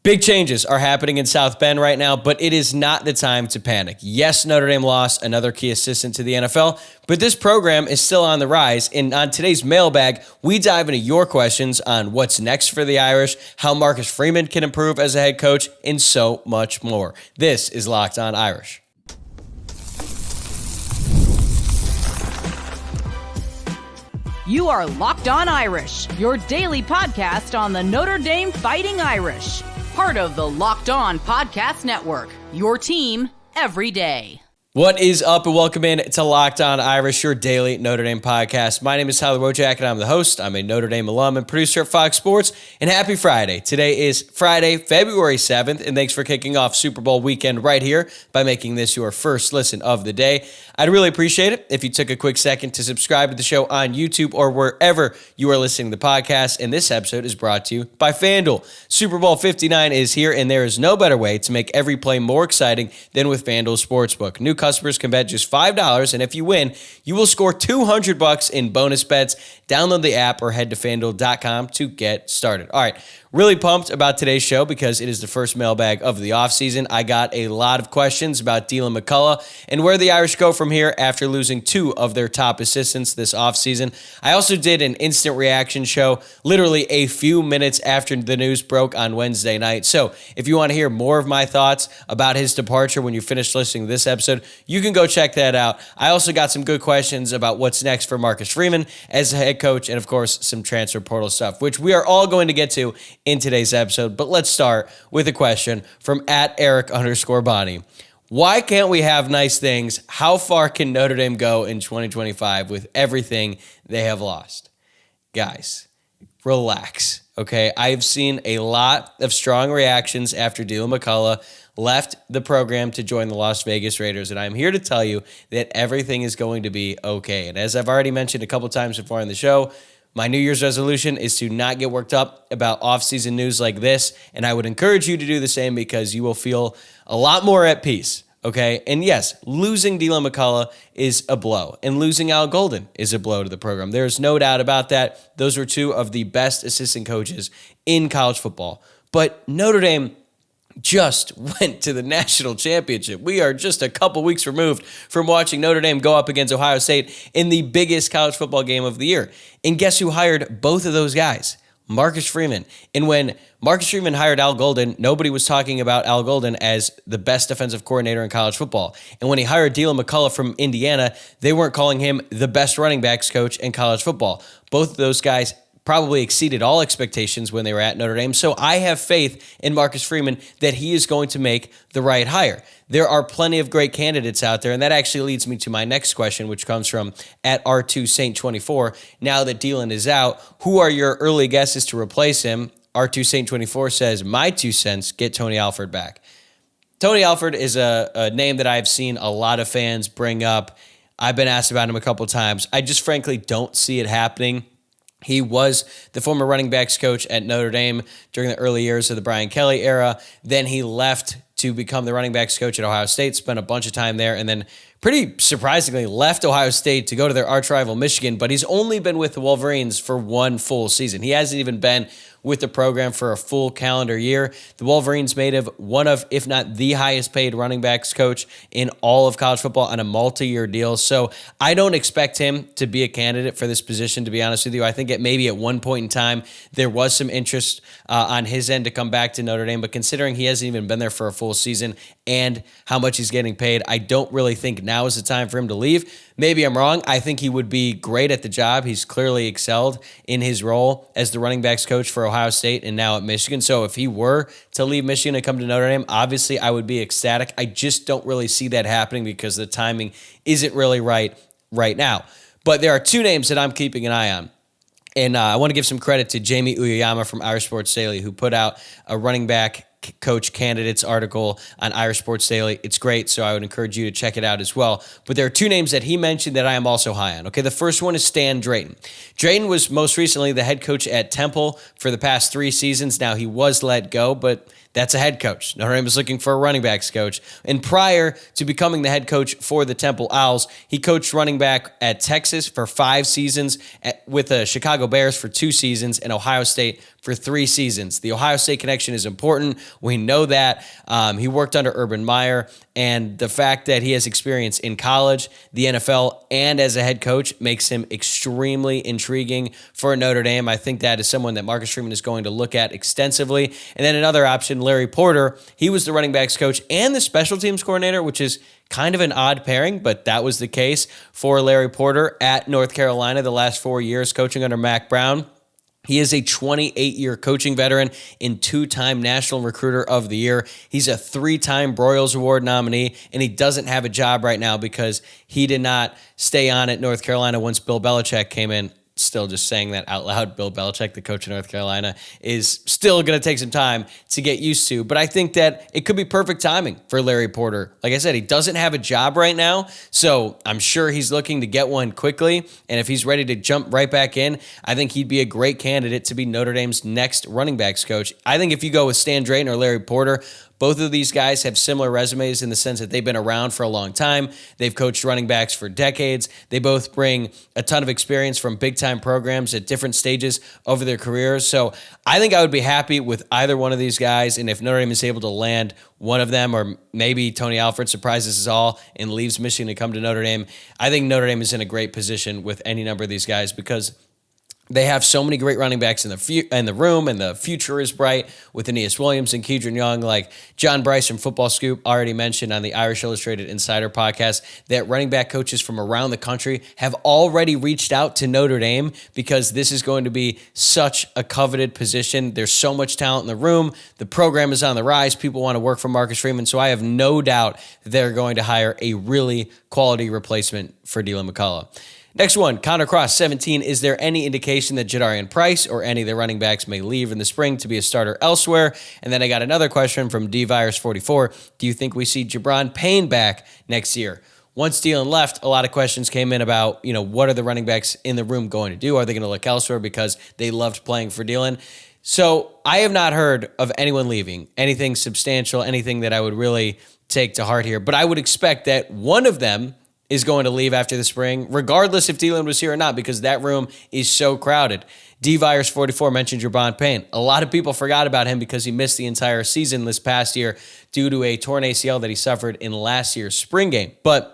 Big changes are happening in South Bend right now, but it is not the time to panic. Yes, Notre Dame lost another key assistant to the NFL, but this program is still on the rise. And on today's Mailbag, we dive into your questions on what's next for the Irish, how Marcus Freeman can improve as a head coach, and so much more. This is Locked On Irish. You are Locked On Irish, your daily podcast on the Notre Dame Fighting Irish. Part of the Locked On Podcast Network, your team every day. What is up, and welcome in to Locked On Irish, your daily Notre Dame podcast. My name is Wojciak, and I'm the host. I'm a Notre Dame alum and producer at Fox Sports, and happy Friday. Today is Friday, February 7th, and thanks for kicking off Super Bowl weekend right here by making this your first listen of the day. I'd really appreciate it if you took a quick second to subscribe to the show on YouTube or wherever you are listening to the podcast, and this episode is brought to you by FanDuel. Super Bowl 59 is here, and there is no better way to make every play more exciting than with FanDuel Sportsbook. New customers can bet just $5, and if you win, you will score $200 in bonus bets. Download the app or head to FanDuel.com to get started. All right, really pumped about today's show because it is the first mailbag of the offseason. I got a lot of questions about Deland McCullough and where the Irish go from here after losing two of their top assistants this offseason. I also did an instant reaction show literally a few minutes after the news broke on Wednesday night. So if you want to hear more of my thoughts about his departure when you finish listening to this episode, you can go check that out. I also got some good questions about what's next for Marcus Freeman as a head coach and, of course, some transfer portal stuff, which we are all going to get to in today's episode. But let's start with a question from @Eric_Bonnie. Why can't we have nice things? How far can Notre Dame go in 2025 with everything they have lost? Guys, relax, okay? I've seen a lot of strong reactions after Deland McCullough left the program to join the Las Vegas Raiders, and I'm here to tell you that everything is going to be okay. And as I've already mentioned a couple times before on the show, my New Year's resolution is to not get worked up about offseason news like this, and I would encourage you to do the same because you will feel a lot more at peace, okay? And yes, losing Deland McCullough is a blow, and losing Al Golden is a blow to the program. There's no doubt about that. Those were two of the best assistant coaches in college football. But Notre Dame just went to the national championship. We are just a couple weeks removed from watching Notre Dame go up against Ohio State in the biggest college football game of the year. And guess who hired both of those guys? Marcus Freeman. And when Marcus Freeman hired Al Golden, nobody was talking about Al Golden as the best defensive coordinator in college football. And when he hired Deland McCullough from Indiana, they weren't calling him the best running backs coach in college football. Both of those guys probably exceeded all expectations when they were at Notre Dame. So I have faith in Marcus Freeman that he is going to make the right hire. There are plenty of great candidates out there, and that actually leads me to my next question, which comes from @R2Saint24. Now that Deland is out, who are your early guesses to replace him? R2Saint24 says, my 2 cents, get Tony Alford back. Tony Alford is a name that I've seen a lot of fans bring up. I've been asked about him a couple times. I just frankly don't see it happening. He was the former running backs coach at Notre Dame during the early years of the Brian Kelly era. Then he left to become the running backs coach at Ohio State, spent a bunch of time there, and then pretty surprisingly left Ohio State to go to their arch rival Michigan, but he's only been with the Wolverines for one full season. He hasn't even been with the program for a full calendar year. The Wolverines made him one of, if not the highest paid running backs coach in all of college football on a multi-year deal. So I don't expect him to be a candidate for this position, to be honest with you. I think maybe at one point in time, there was some interest on his end to come back to Notre Dame, but considering he hasn't even been there for a full season and how much he's getting paid, I don't really think now is the time for him to leave. Maybe I'm wrong. I think he would be great at the job. He's clearly excelled in his role as the running backs coach for Ohio State and now at Michigan. So if he were to leave Michigan and come to Notre Dame, obviously I would be ecstatic. I just don't really see that happening because the timing isn't really right now. But there are two names that I'm keeping an eye on. And I want to give some credit to Jamie Uyeyama from Irish Sports Daily, who put out a running back coach candidates article on Irish Sports Daily. It's great, so I would encourage you to check it out as well. But there are two names that he mentioned that I am also high on. Okay, the first one is Stan Drayton. Drayton was most recently the head coach at Temple for the past 3 seasons. Now, he was let go, but that's a head coach. Notre Dame is looking for a running backs coach. And prior to becoming the head coach for the Temple Owls, he coached running back at Texas for 5 seasons, with the Chicago Bears for 2 seasons, and Ohio State for 3 seasons. The Ohio State connection is important. We know that. He worked under Urban Meyer, and the fact that he has experience in college, the NFL, and as a head coach makes him extremely intriguing for Notre Dame. I think that is someone that Marcus Freeman is going to look at extensively. And then another option, Larry Porter. He was the running backs coach and the special teams coordinator, which is kind of an odd pairing, but that was the case for Larry Porter at North Carolina the last 4 years, coaching under Mack Brown. He is a 28-year coaching veteran and 2-time National Recruiter of the Year. He's a 3-time Broyles Award nominee, and he doesn't have a job right now because he did not stay on at North Carolina once Bill Belichick came in. Still just saying that out loud, Bill Belichick, the coach of North Carolina, is still going to take some time to get used to. But I think that it could be perfect timing for Larry Porter. Like I said, he doesn't have a job right now, so I'm sure he's looking to get one quickly. And if he's ready to jump right back in, I think he'd be a great candidate to be Notre Dame's next running backs coach. I think if you go with Stan Drayton or Larry Porter, both of these guys have similar resumes in the sense that they've been around for a long time. They've coached running backs for decades. They both bring a ton of experience from big-time programs at different stages over their careers. So I think I would be happy with either one of these guys. And if Notre Dame is able to land one of them, or maybe Tony Alford surprises us all and leaves Michigan to come to Notre Dame, I think Notre Dame is in a great position with any number of these guys because they have so many great running backs in the room, and the future is bright with Aeneas Williams and Kedron Young. Like John Bryce from Football Scoop already mentioned on the Irish Illustrated Insider podcast that running back coaches from around the country have already reached out to Notre Dame because this is going to be such a coveted position. There's so much talent in the room. The program is on the rise. People want to work for Marcus Freeman, so I have no doubt they're going to hire a really quality replacement for Dylan McCullough. Next one, Connor Cross, 17. Is there any indication that Jadarian Price or any of the running backs may leave in the spring to be a starter elsewhere? And then I got another question from DVirus44. Do you think we see Jabron Payne back next year? Once Dylan left, a lot of questions came in about, what are the running backs in the room going to do? Are they going to look elsewhere because they loved playing for Dylan? So I have not heard of anyone leaving, anything substantial, anything that I would really take to heart here. But I would expect that one of them is going to leave after the spring, regardless if Dylan was here or not, because that room is so crowded. DVirus44 mentioned Jabron Payne. A lot of people forgot about him because he missed the entire season this past year due to a torn ACL that he suffered in last year's spring game. But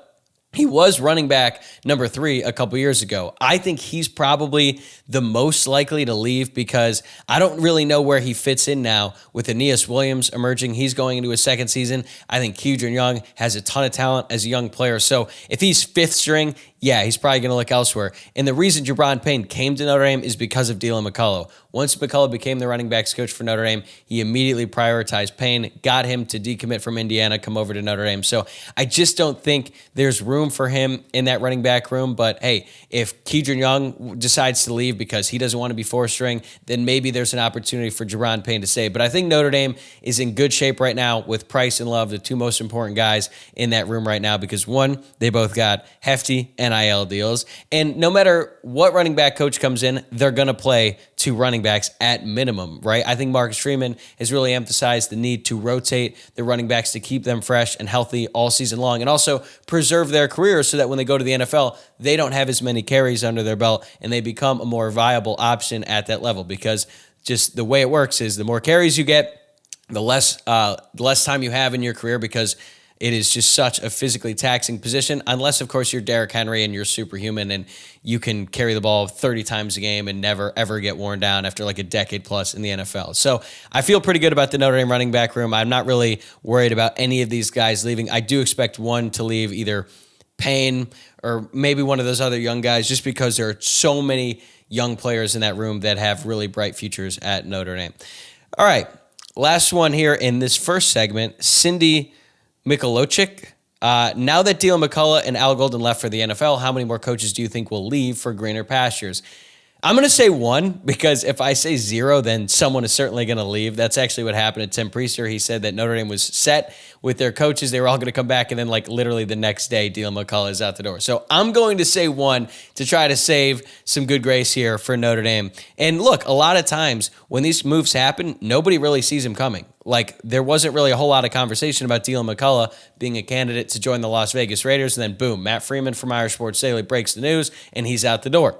he was running back number 3 a couple years ago. I think he's probably the most likely to leave because I don't really know where he fits in now with Aeneas Williams emerging. He's going into his second season. I think Kedron Young has a ton of talent as a young player. So if he's 5th string, yeah, he's probably going to look elsewhere. And the reason Jabron Payne came to Notre Dame is because of Dylan McCullough. Once McCullough became the running backs coach for Notre Dame, he immediately prioritized Payne, got him to decommit from Indiana, come over to Notre Dame. So I just don't think there's room for him in that running back room. But hey, if Kedron Young decides to leave because he doesn't want to be 4th string, then maybe there's an opportunity for Jabron Payne to stay. But I think Notre Dame is in good shape right now with Price and Love, the 2 most important guys in that room right now, because one, they both got hefty NIL deals. And no matter what running back coach comes in, they're going to play 2 running backs at minimum, right? I think Marcus Freeman has really emphasized the need to rotate the running backs to keep them fresh and healthy all season long and also preserve their careers so that when they go to the NFL, they don't have as many carries under their belt and they become a more viable option at that level, because just the way it works is the more carries you get, the less time you have in your career, because it is just such a physically taxing position, unless, of course, you're Derrick Henry and you're superhuman and you can carry the ball 30 times a game and never, ever get worn down after like a decade plus in the NFL. So I feel pretty good about the Notre Dame running back room. I'm not really worried about any of these guys leaving. I do expect one to leave, either Payne or maybe one of those other young guys, just because there are so many young players in that room that have really bright futures at Notre Dame. All right, last one here in this first segment, Cindy Mikulochik. Now that Dylan McCullough and Al Golden left for the NFL, how many more coaches do you think will leave for greener pastures? I'm going to say 1, because if I say 0, then someone is certainly going to leave. That's actually what happened to Tim Priester. He said that Notre Dame was set with their coaches. They were all going to come back, and then like literally the next day, Dylan McCullough is out the door. So I'm going to say 1 to try to save some good grace here for Notre Dame. And look, a lot of times when these moves happen, nobody really sees them coming. Like, there wasn't really a whole lot of conversation about Dylan McCullough being a candidate to join the Las Vegas Raiders, and then boom, Matt Freeman from Irish Sports Daily breaks the news, and he's out the door.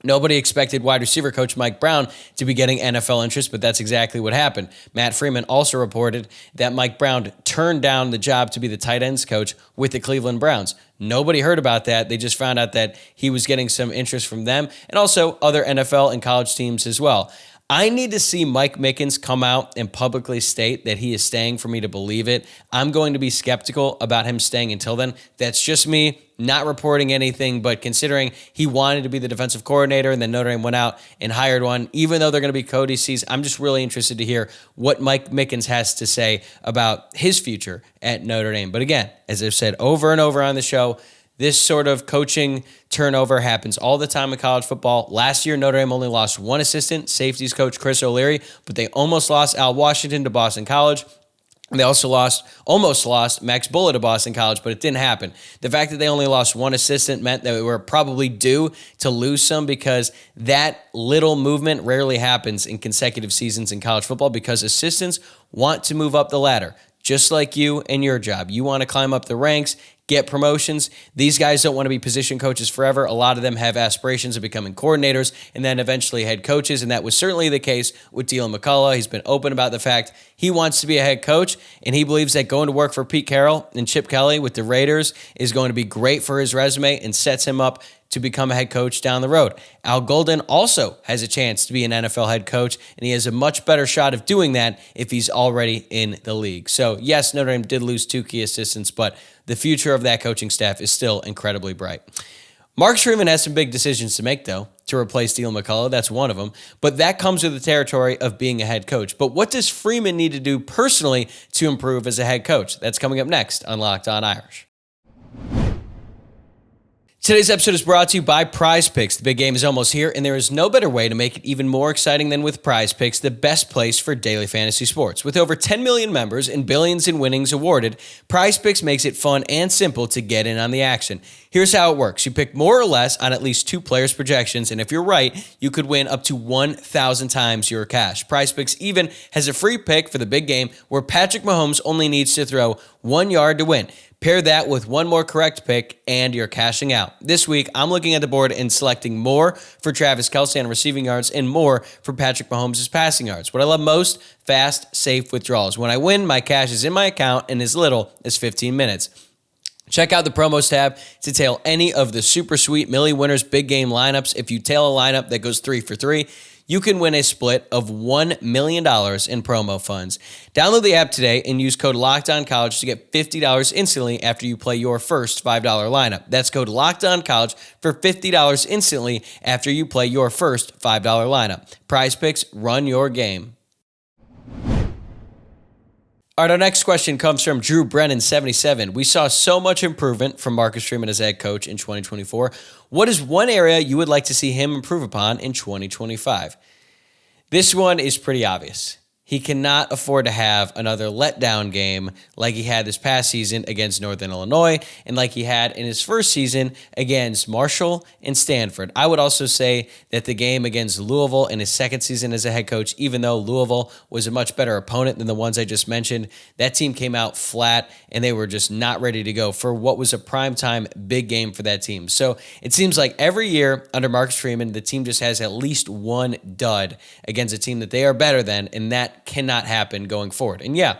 Nobody expected wide receiver coach Mike Brown to be getting NFL interest, but that's exactly what happened. Matt Freeman also reported that Mike Brown turned down the job to be the tight ends coach with the Cleveland Browns. Nobody heard about that. They just found out that he was getting some interest from them and also other NFL and college teams as well. I need to see Mike Mickens come out and publicly state that he is staying for me to believe it. I'm going to be skeptical about him staying until then. That's just me not reporting anything, but considering he wanted to be the defensive coordinator and then Notre Dame went out and hired one, even though they're going to be co-DCs, I'm just really interested to hear what Mike Mickens has to say about his future at Notre Dame. But again, as I've said over and over on the show, this sort of coaching turnover happens all the time in college football. Last year, Notre Dame only lost one assistant, safeties coach Chris O'Leary, but they almost lost Al Washington to Boston College. And they also almost lost Max Bullitt to Boston College, but it didn't happen. The fact that they only lost one assistant meant that we were probably due to lose some because that little movement rarely happens in consecutive seasons in college football because assistants want to move up the ladder. Just like you and your job. You want to climb up the ranks, get promotions. These guys don't want to be position coaches forever. A lot of them have aspirations of becoming coordinators and then eventually head coaches, and that was certainly the case with Dylan McCullough. He's been open about the fact he wants to be a head coach, and he believes that going to work for Pete Carroll and Chip Kelly with the Raiders is going to be great for his resume and sets him up to become a head coach down the road. Al Golden also has a chance to be an NFL head coach, and he has a much better shot of doing that if he's already in the league. So, yes, Notre Dame did lose two key assistants, but the future of that coaching staff is still incredibly bright. Marcus Freeman has some big decisions to make, though, to replace Dylan McCullough. That's one of them. But that comes with the territory of being a head coach. But what does Freeman need to do personally to improve as a head coach? That's coming up next on Locked On Irish. Today's episode is brought to you by Prizepicks. The big game is almost here, and there is no better way to make it even more exciting than with Prizepicks, the best place for daily fantasy sports. With over 10 million members and billions in winnings awarded, Prizepicks makes it fun and simple to get in on the action. Here's how it works. You pick more or less on at least two players' projections, and if you're right, you could win up to 1,000 times your cash. Prizepicks even has a free pick for the big game where Patrick Mahomes only needs to throw 1 yard to win. Pair that with one more correct pick, and you're cashing out. This week, I'm looking at the board and selecting more for Travis Kelce on receiving yards and more for Patrick Mahomes' passing yards. What I love most, fast, safe withdrawals. When I win, my cash is in my account in as little as 15 minutes. Check out the promos tab to tail any of the super sweet Millie Winners big game lineups. If you tail a lineup that goes 3 for 3, you can win a split of $1 million in promo funds. Download the app today and use code LOCKEDONCollege to get $50 instantly after you play your first $5 lineup. That's code LOCKEDONCollege for $50 instantly after you play your first $5 lineup. Prizepicks, run your game. All right, our next question comes from Drew Brennan, 77. We saw so much improvement from Marcus Freeman as head coach in 2024. What is one area you would like to see him improve upon in 2025? This one is pretty obvious. He cannot afford to have another letdown game like he had this past season against Northern Illinois and like he had in his first season against Marshall and Stanford. I would also say that the game against Louisville in his second season as a head coach, even though Louisville was a much better opponent than the ones I just mentioned, that team came out flat and they were just not ready to go for what was a primetime big game for that team. So it seems like every year under Marcus Freeman, the team just has at least one dud against a team that they are better than, and that cannot happen going forward. And yeah,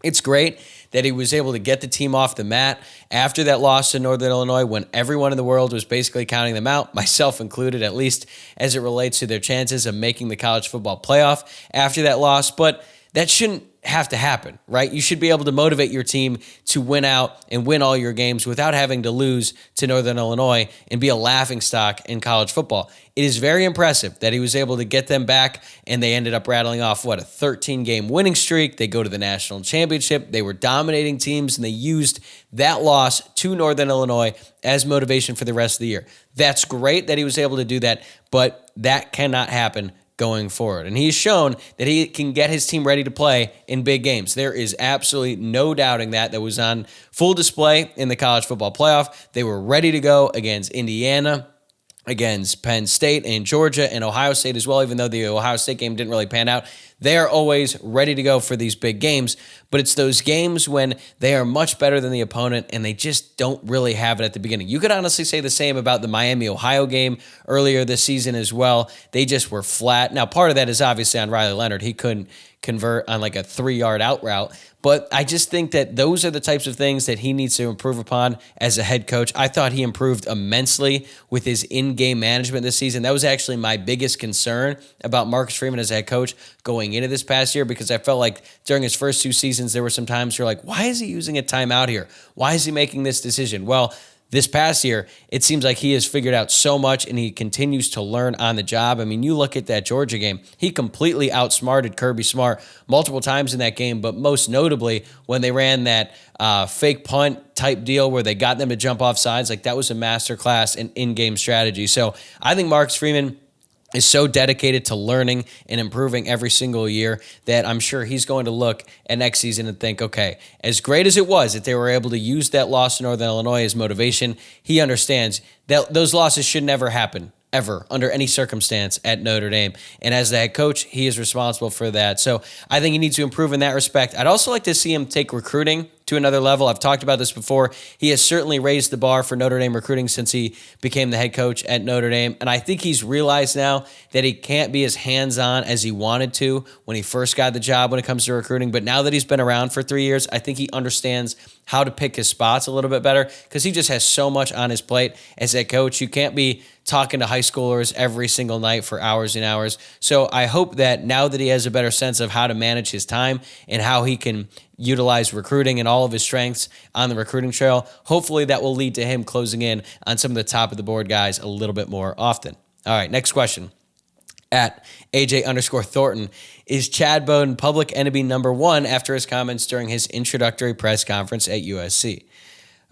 it's great that he was able to get the team off the mat after that loss to Northern Illinois when everyone in the world was basically counting them out, myself included, at least as it relates to their chances of making the college football playoff after that loss. But that shouldn't have to happen, right? You should be able to motivate your team to win out and win all your games without having to lose to Northern Illinois and be a laughingstock in college football. It is very impressive that he was able to get them back, and they ended up rattling off, a 13-game winning streak. They go to the national championship. They were dominating teams, and they used that loss to Northern Illinois as motivation for the rest of the year. That's great that he was able to do that, but that cannot happen going forward. And he's shown that he can get his team ready to play in big games. There is absolutely no doubting that. That was on full display in the college football playoff. They were ready to go against Indiana, against Penn State and Georgia and Ohio State as well, even though the Ohio State game didn't really pan out. They are always ready to go for these big games, but it's those games when they are much better than the opponent and they just don't really have it at the beginning. You could honestly say the same about the Miami-Ohio game earlier this season as well. They just were flat. Now, part of that is obviously on Riley Leonard. He couldn't convert on like a 3-yard out route. But I just think that those are the types of things that he needs to improve upon as a head coach. I thought he improved immensely with his in-game management this season. That was actually my biggest concern about Marcus Freeman as a head coach going into this past year, because I felt like during his first 2 seasons, there were some times you're like, why is he using a timeout here? Why is he making this decision? Well, this past year, it seems like he has figured out so much and he continues to learn on the job. I mean, you look at that Georgia game, he completely outsmarted Kirby Smart multiple times in that game, but most notably when they ran that fake punt type deal where they got them to jump off sides. Like, that was a masterclass in in-game strategy. So I think Marcus Freeman is so dedicated to learning and improving every single year that I'm sure he's going to look at next season and think, okay, as great as it was that they were able to use that loss to Northern Illinois as motivation, he understands that those losses should never happen, ever, under any circumstance at Notre Dame. And as the head coach, he is responsible for that. So I think he needs to improve in that respect. I'd also like to see him take recruiting to another level. I've talked about this before. He has certainly raised the bar for Notre Dame recruiting since he became the head coach at Notre Dame. And I think he's realized now that he can't be as hands-on as he wanted to when he first got the job when it comes to recruiting. But now that he's been around for 3 years, I think he understands how to pick his spots a little bit better because he just has so much on his plate as a coach. You can't be talking to high schoolers every single night for hours and hours. So I hope that now that he has a better sense of how to manage his time and how he can utilize recruiting and all of his strengths on the recruiting trail, hopefully that will lead to him closing in on some of the top of the board guys a little bit more often. All right, next question. At AJ_Thornton, is Chad Bowden public enemy number 1 after his comments during his introductory press conference at USC?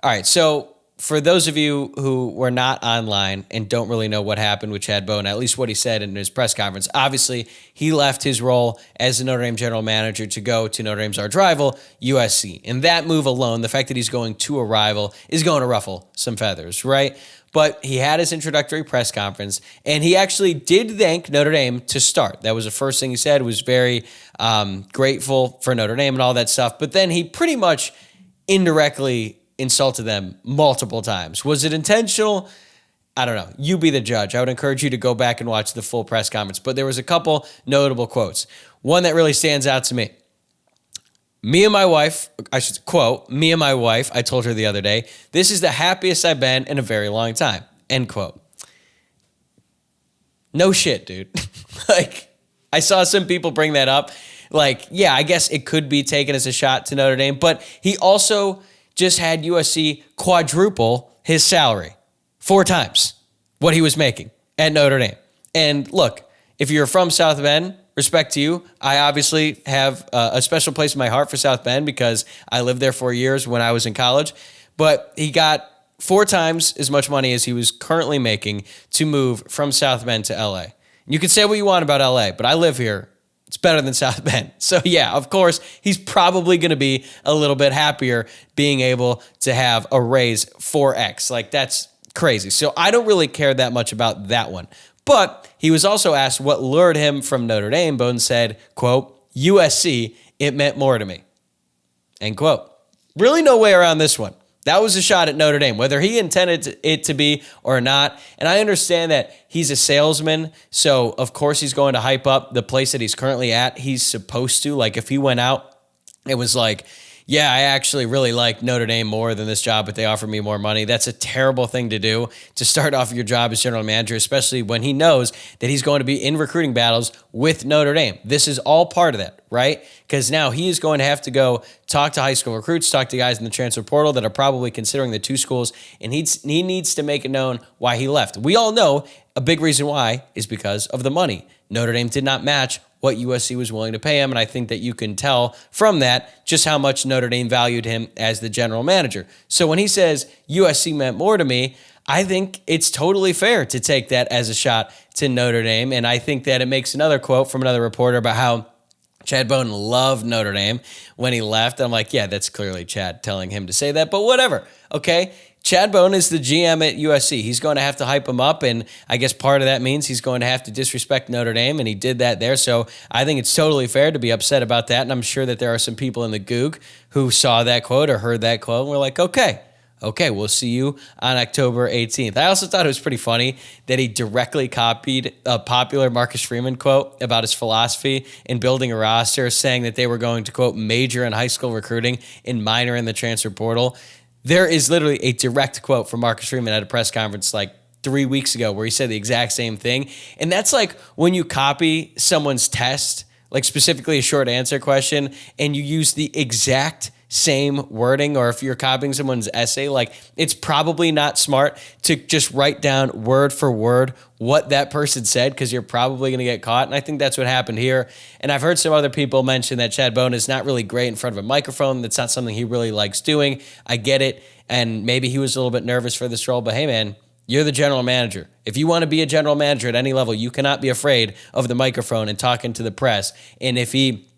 All right, so for those of you who were not online and don't really know what happened with Chad Bowden, at least what he said in his press conference, obviously he left his role as the Notre Dame general manager to go to Notre Dame's arch rival, USC. And that move alone, the fact that he's going to a rival, is going to ruffle some feathers, right? But he had his introductory press conference, and he actually did thank Notre Dame to start. That was the first thing he said, was very grateful for Notre Dame and all that stuff. But then he pretty much indirectly insulted them multiple times. Was it intentional? I don't know. You be the judge. I would encourage you to go back and watch the full press conference. But there was a couple notable quotes. One that really stands out to me. Me and my wife, I should quote, me and my wife, I told her the other day, this is the happiest I've been in a very long time. End quote. No shit, dude. Like, I saw some people bring that up. Like, yeah, I guess it could be taken as a shot to Notre Dame, but he also just had USC quadruple his salary 4 times what he was making at Notre Dame. And look, if you're from South Bend, respect to you. I obviously have a special place in my heart for South Bend because I lived there for years when I was in college. But he got 4 times as much money as he was currently making to move from South Bend to LA. You can say what you want about LA, but I live here. It's better than South Bend. So yeah, of course, he's probably going to be a little bit happier being able to have a raise 4X. Like, that's crazy. So I don't really care that much about that one. But he was also asked what lured him from Notre Dame. Bowden said, quote, USC, it meant more to me. End quote. Really no way around this one. That was a shot at Notre Dame, whether he intended it to be or not. And I understand that he's a salesman, so of course he's going to hype up the place that he's currently at. He's supposed to. Like, if he went out, it was like, yeah, I actually really like Notre Dame more than this job, but they offer me more money. That's a terrible thing to do, to start off your job as general manager, especially when he knows that he's going to be in recruiting battles with Notre Dame. This is all part of that, right? Because now he is going to have to go talk to high school recruits, talk to guys in the transfer portal that are probably considering the 2 schools, and he needs to make it known why he left. We all know a big reason why is because of the money. Notre Dame did not match what USC was willing to pay him, and I think that you can tell from that just how much Notre Dame valued him as the general manager. So when he says USC meant more to me, I think it's totally fair to take that as a shot to Notre Dame, and I think that it makes another quote from another reporter about how Chad Bowden loved Notre Dame when he left. I'm like, yeah, that's clearly Chad telling him to say that, but whatever, okay? Chad Bone is the GM at USC. He's going to have to hype him up, and I guess part of that means he's going to have to disrespect Notre Dame, and he did that there. So I think it's totally fair to be upset about that, and I'm sure that there are some people in the Goog who saw that quote or heard that quote and were like, okay, we'll see you on October 18th. I also thought it was pretty funny that he directly copied a popular Marcus Freeman quote about his philosophy in building a roster, saying that they were going to, quote, major in high school recruiting and minor in the transfer portal. There is literally a direct quote from Marcus Freeman at a press conference like 3 weeks ago where he said the exact same thing. And that's like when you copy someone's test, like specifically a short answer question, and you use the exact same wording, or if you're copying someone's essay, like it's probably not smart to just write down word for word what that person said, because you're probably going to get caught. And I think that's what happened here. And I've heard some other people mention that Chad Bone is not really great in front of a microphone. That's not something he really likes doing. I get it. And maybe he was a little bit nervous for this role, but hey, man, you're the general manager. If you want to be a general manager at any level, you cannot be afraid of the microphone and talking to the press. And if he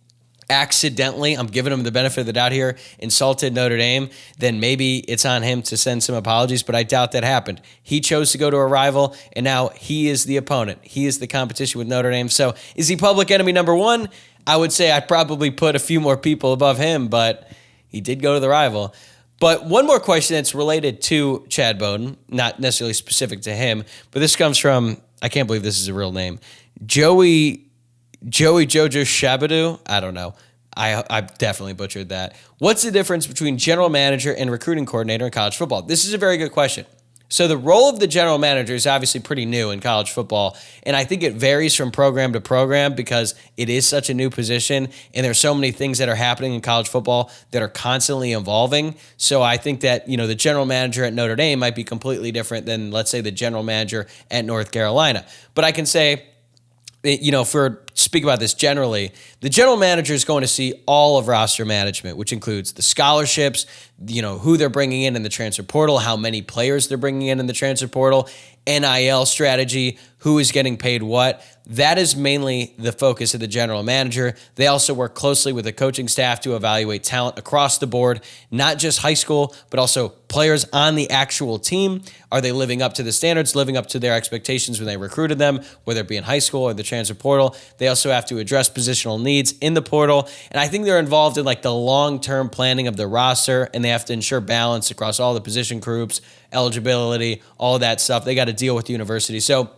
accidentally, I'm giving him the benefit of the doubt here, insulted Notre Dame, then maybe it's on him to send some apologies, but I doubt that happened. He chose to go to a rival, and now he is the opponent. He is the competition with Notre Dame. So is he public enemy number one? I would say I'd probably put a few more people above him, but he did go to the rival. But one more question that's related to Chad Bowden, not necessarily specific to him, but this comes from, I can't believe this is a real name, Joey Jojo Shabadoo? I don't know. I definitely butchered that. What's the difference between general manager and recruiting coordinator in college football? This is a very good question. So the role of the general manager is obviously pretty new in college football, and I think it varies from program to program because it is such a new position, and there's so many things that are happening in college football that are constantly evolving. So I think that, the general manager at Notre Dame might be completely different than, let's say, the general manager at North Carolina. But I can say, if we're speak about this generally, the general manager is going to see all of roster management, which includes the scholarships, who they're bringing in the transfer portal, how many players they're bringing in the transfer portal, NIL strategy, who is getting paid what. That is mainly the focus of the general manager. They also work closely with the coaching staff to evaluate talent across the board, not just high school, but also players on the actual team. Are they living up to the standards, living up to their expectations when they recruited them, whether it be in high school or the transfer portal? They also have to address positional needs in the portal. And I think they're involved in the long-term planning of the roster, and they have to ensure balance across all the position groups, eligibility, all that stuff. They got to deal with the university. So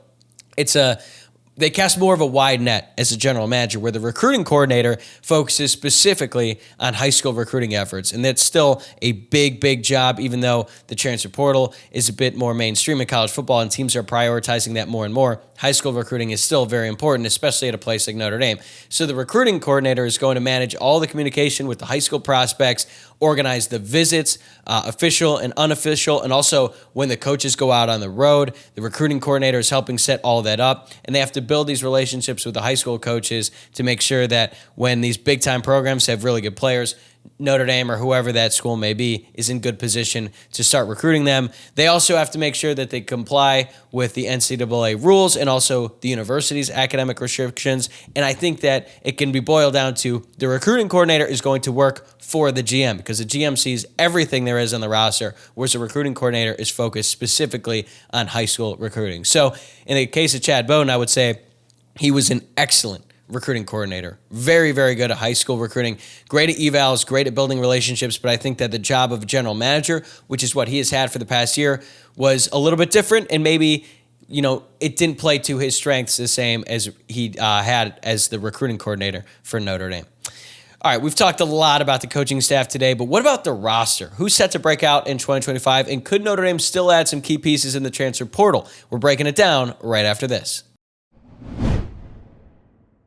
they cast more of a wide net as a general manager, where the recruiting coordinator focuses specifically on high school recruiting efforts. And that's still a big, big job, even though the transfer portal is a bit more mainstream in college football and teams are prioritizing that more and more. High school recruiting is still very important, especially at a place like Notre Dame. So the recruiting coordinator is going to manage all the communication with the high school prospects, organize the visits, official and unofficial, and also when the coaches go out on the road, the recruiting coordinator is helping set all that up, and they have to build these relationships with the high school coaches to make sure that when these big-time programs have really good players, Notre Dame or whoever that school may be is in good position to start recruiting them. They also have to make sure that they comply with the NCAA rules and also the university's academic restrictions. And I think that it can be boiled down to the recruiting coordinator is going to work for the GM because the GM sees everything there is on the roster, whereas the recruiting coordinator is focused specifically on high school recruiting. So in the case of Chad Bowden, I would say he was an excellent recruiting coordinator. Very, very good at high school recruiting. Great at evals, great at building relationships, but I think that the job of general manager, which is what he has had for the past year, was a little bit different, and maybe, it didn't play to his strengths the same as he had as the recruiting coordinator for Notre Dame. All right, we've talked a lot about the coaching staff today, but what about the roster? Who's set to break out in 2025, and could Notre Dame still add some key pieces in the transfer portal? We're breaking it down right after this.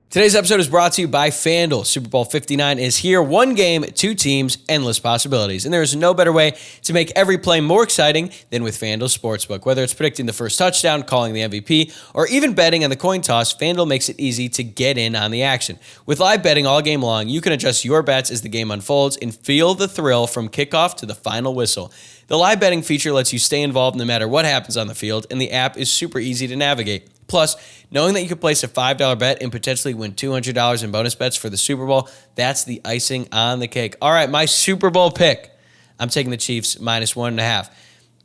Today's episode is brought to you by FanDuel. Super Bowl 59 is here. One game, two teams, endless possibilities. And there is no better way to make every play more exciting than with FanDuel Sportsbook. Whether it's predicting the first touchdown, calling the MVP, or even betting on the coin toss, FanDuel makes it easy to get in on the action. With live betting all game long, you can adjust your bets as the game unfolds and feel the thrill from kickoff to the final whistle. The live betting feature lets you stay involved no matter what happens on the field, and the app is super easy to navigate. Plus, knowing that you can place a $5 bet and potentially win $200 in bonus bets for the Super Bowl, that's the icing on the cake. All right, my Super Bowl pick. I'm taking the Chiefs -1.5.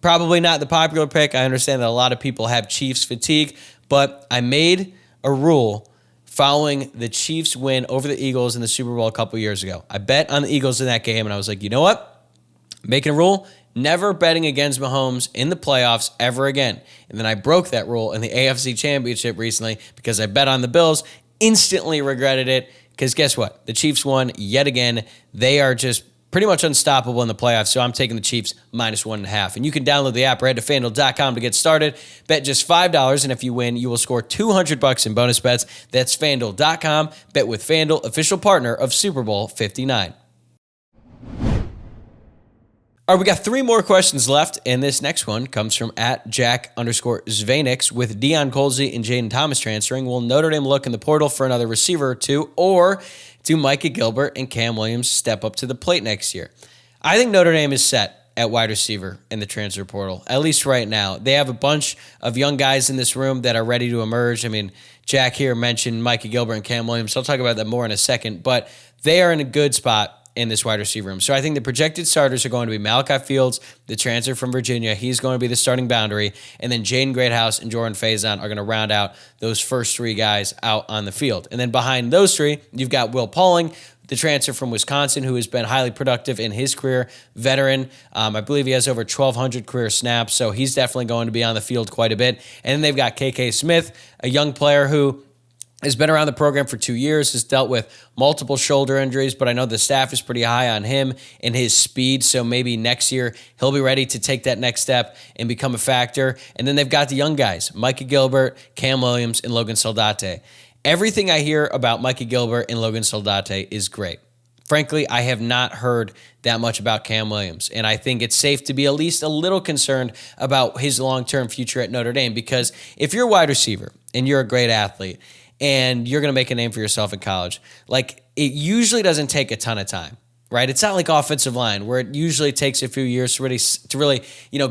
Probably not the popular pick. I understand that a lot of people have Chiefs fatigue, but I made a rule following the Chiefs win over the Eagles in the Super Bowl a couple years ago. I bet on the Eagles in that game, and I was like, you know what? Making a rule, never betting against Mahomes in the playoffs ever again. And then I broke that rule in the AFC Championship recently because I bet on the Bills, instantly regretted it because guess what? The Chiefs won yet again. They are just pretty much unstoppable in the playoffs, so I'm taking the Chiefs -1.5. And you can download the app or head to FanDuel.com to get started. Bet just $5, and if you win, you will score $200 in bonus bets. That's FanDuel.com. Bet with FanDuel, official partner of Super Bowl 59. All right, we got 3 more questions left, and this next one comes from @Jack_Zvanix. With Deion Colzie and Jaden Thomas transferring, will Notre Dame look in the portal for another receiver or two, or do Micah Gilbert and Cam Williams step up to the plate next year? I think Notre Dame is set at wide receiver in the transfer portal, at least right now. They have a bunch of young guys in this room that are ready to emerge. I mean, Jack here mentioned Micah Gilbert and Cam Williams. I'll talk about that more in a second, but they are in a good spot in this wide receiver room. So I think the projected starters are going to be Malachi Fields, the transfer from Virginia. He's going to be the starting boundary. And then Jaden Greathouse and Jordan Faison are going to round out those first 3 guys out on the field. And then behind those 3, you've got Will Pauling, the transfer from Wisconsin, who has been highly productive in his career, veteran. I believe he has over 1,200 career snaps, so he's definitely going to be on the field quite a bit. And then they've got KK Smith, a young player who has been around the program for 2 years, has dealt with multiple shoulder injuries, but I know the staff is pretty high on him and his speed, so maybe next year he'll be ready to take that next step and become a factor. And then they've got the young guys, Micah Gilbert, Cam Williams, and Logan Saldate. Everything I hear about Micah Gilbert and Logan Saldate is great. Frankly, I have not heard that much about Cam Williams, and I think it's safe to be at least a little concerned about his long-term future at Notre Dame, because if you're a wide receiver and you're a great athlete, and you're going to make a name for yourself in college, like, it usually doesn't take a ton of time, right? It's not like offensive line where it usually takes a few years to really,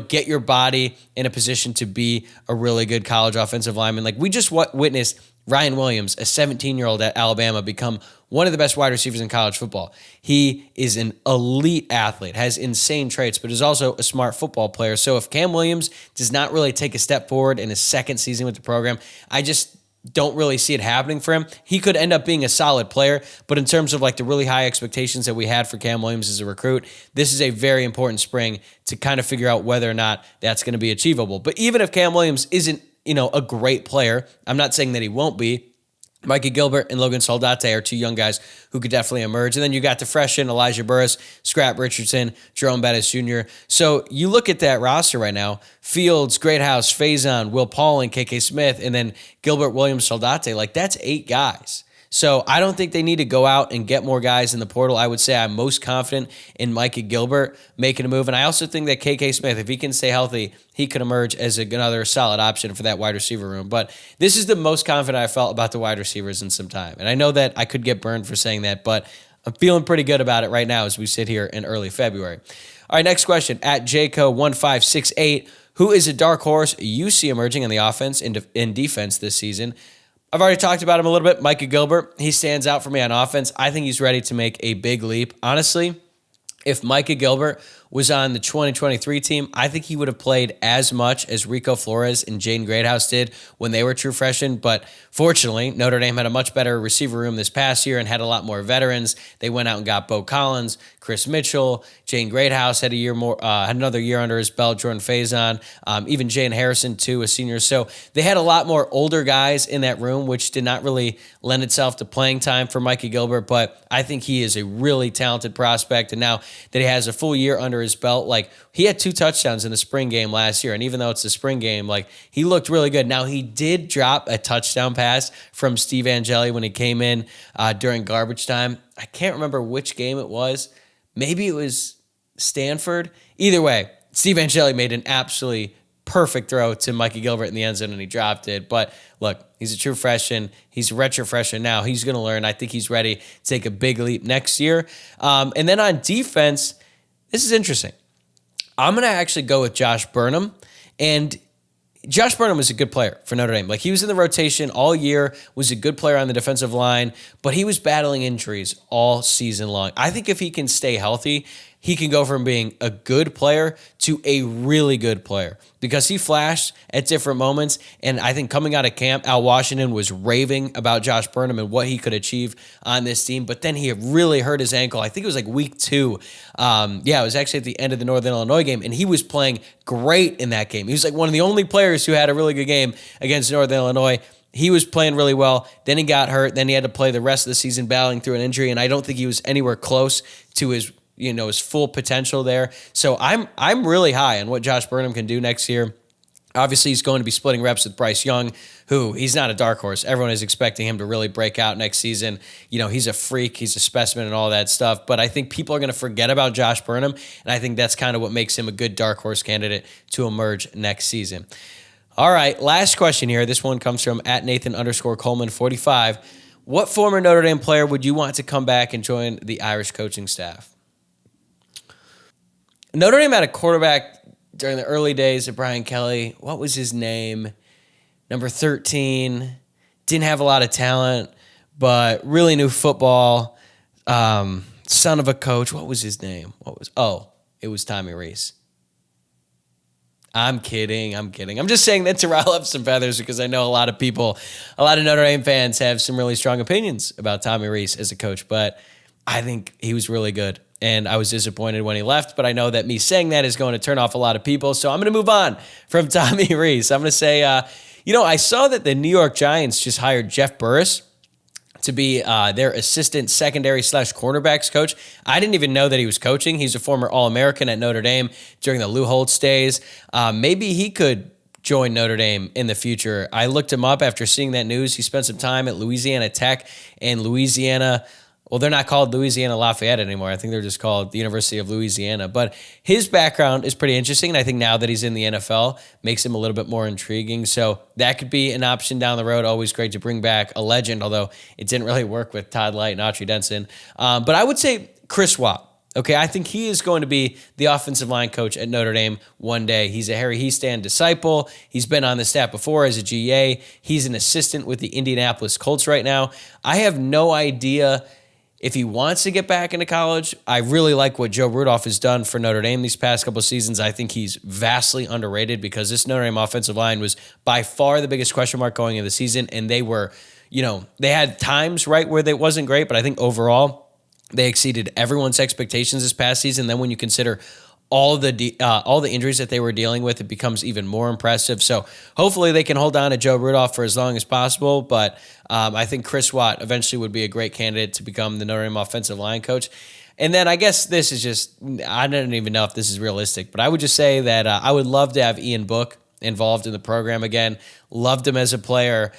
get your body in a position to be a really good college offensive lineman. Like, we just witnessed Ryan Williams, a 17-year-old at Alabama, become one of the best wide receivers in college football. He is an elite athlete, has insane traits, but is also a smart football player. So if Cam Williams does not really take a step forward in his second season with the program, I just don't really see it happening for him. He could end up being a solid player, but in terms of like the really high expectations that we had for Cam Williams as a recruit, this is a very important spring to kind of figure out whether or not that's going to be achievable. But even if Cam Williams isn't, a great player, I'm not saying that he won't be. Micah Gilbert and Logan Saldate are 2 young guys who could definitely emerge. And then you got the freshmen, Elijah Burris, Scrap Richardson, Jerome Bettis Jr. So you look at that roster right now, Fields, Greathouse, Faison, Will Pauling, KK Smith, and then Gilbert, Williams, Saldate. Like, that's 8 guys. So I don't think they need to go out and get more guys in the portal. I would say I'm most confident in Micah Gilbert making a move. And I also think that KK Smith, if he can stay healthy, he could emerge as another solid option for that wide receiver room. But this is the most confident I felt about the wide receivers in some time. And I know that I could get burned for saying that, but I'm feeling pretty good about it right now as we sit here in early February. All right, next question, @Jco1568. Who is a dark horse you see emerging in the offense and in defense this season? I've already talked about him a little bit. Micah Gilbert, he stands out for me on offense. I think he's ready to make a big leap. Honestly, if Micah Gilbert was on the 2023 team, I think he would have played as much as Rico Flores and Jaden Greathouse did when they were true freshmen. But fortunately, Notre Dame had a much better receiver room this past year and had a lot more veterans. They went out and got Bo Collins, Chris Mitchell, Jaden Greathouse had had another year under his belt, Jordan Faison, even Jane Harrison too, a senior. So they had a lot more older guys in that room, which did not really lend itself to playing time for Micah Gilbert. But I think he is a really talented prospect. And now that he has a full year under his belt, like, he had 2 touchdowns in the spring game last year. And even though it's a spring game, like, he looked really good. Now, he did drop a touchdown pass from Steve Angeli when he came in during garbage time. I can't remember which game it was. Maybe it was Stanford. Either way, Steve Angeli made an absolutely perfect throw to Micah Gilbert in the end zone, and he dropped it. But look, he's a true freshman. He's a redshirt freshman now. He's going to learn. I think he's ready to take a big leap next year. And then on defense, this is interesting. I'm going to actually go with Josh Burnham. And Josh Burnham was a good player for Notre Dame. Like, he was in the rotation all year, was a good player on the defensive line, but he was battling injuries all season long. I think if he can stay healthy, he can go from being a good player to a really good player because he flashed at different moments. And I think coming out of camp, Al Washington was raving about Josh Burnham and what he could achieve on this team. But then he really hurt his ankle. I think it was like week 2. It was actually at the end of the Northern Illinois game, and he was playing great in that game. He was like one of the only players who had a really good game against Northern Illinois. He was playing really well. Then he got hurt. Then he had to play the rest of the season battling through an injury, and I don't think he was anywhere close to his full potential there. So I'm really high on what Josh Burnham can do next year. Obviously, he's going to be splitting reps with Bryce Young, who he's not a dark horse. Everyone is expecting him to really break out next season. He's a freak, he's a specimen and all that stuff. But I think people are going to forget about Josh Burnham, and I think that's kind of what makes him a good dark horse candidate to emerge next season. All right, last question here. This one comes from @Nathan_Coleman45. What former Notre Dame player would you want to come back and join the Irish coaching staff? Notre Dame had a quarterback during the early days of Brian Kelly. What was his name? Number 13. Didn't have a lot of talent, but really knew football. Son of a coach. What was his name? It was Tommy Rees. I'm kidding. I'm just saying that to rile up some feathers because I know a lot of Notre Dame fans have some really strong opinions about Tommy Rees as a coach, but I think he was really good. And I was disappointed when he left, but I know that me saying that is going to turn off a lot of people. So I'm going to move on from Tommy Rees. I'm going to say, I saw that the New York Giants just hired Jeff Burris to be their assistant secondary/cornerbacks coach. I didn't even know that he was coaching. He's a former All-American at Notre Dame during the Lou Holtz days. Maybe he could join Notre Dame in the future. I looked him up after seeing that news. He spent some time at Louisiana Tech and Louisiana. Well, they're not called Louisiana Lafayette anymore. I think they're just called the University of Louisiana. But his background is pretty interesting, and I think now that he's in the NFL, makes him a little bit more intriguing. So that could be an option down the road. Always great to bring back a legend, although it didn't really work with Todd Light and Autry Denson. But I would say Chris Watt. Okay, I think he is going to be the offensive line coach at Notre Dame one day. He's a Harry Hiestand disciple. He's been on the staff before as a GA. He's an assistant with the Indianapolis Colts right now. I have no idea if he wants to get back into college. I really like what Joe Rudolph has done for Notre Dame these past couple of seasons. I think he's vastly underrated because this Notre Dame offensive line was by far the biggest question mark going into the season, and they were, they had times, right, where it wasn't great, but I think overall they exceeded everyone's expectations this past season. Then when you consider all the injuries that they were dealing with, it becomes even more impressive. So hopefully they can hold on to Joe Rudolph for as long as possible. But I think Chris Watt eventually would be a great candidate to become the Notre Dame offensive line coach. And then I guess this is just, I don't even know if this is realistic, but I would just say that I would love to have Ian Book involved in the program again. Loved him as a player,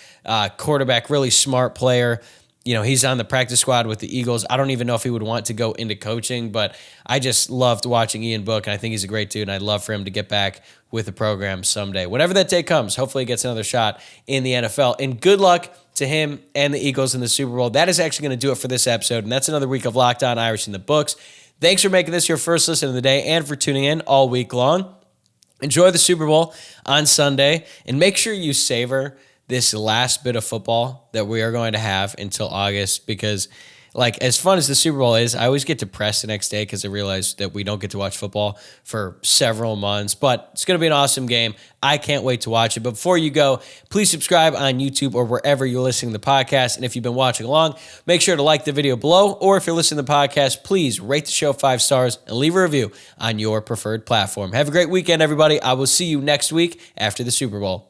quarterback, really smart player. He's on the practice squad with the Eagles. I don't even know if he would want to go into coaching, but I just loved watching Ian Book, and I think he's a great dude, and I'd love for him to get back with the program someday. Whenever that day comes, hopefully he gets another shot in the NFL. And good luck to him and the Eagles in the Super Bowl. That is actually going to do it for this episode, and that's another week of Locked On Irish in the books. Thanks for making this your first listen of the day and for tuning in all week long. Enjoy the Super Bowl on Sunday, and make sure you savor this last bit of football that we are going to have until August, because as fun as the Super Bowl is, I always get depressed the next day because I realize that we don't get to watch football for several months, but it's going to be an awesome game. I can't wait to watch it. But before you go, please subscribe on YouTube or wherever you're listening to the podcast. And if you've been watching along, make sure to like the video below, or if you're listening to the podcast, please rate the show 5 stars and leave a review on your preferred platform. Have a great weekend, everybody. I will see you next week after the Super Bowl.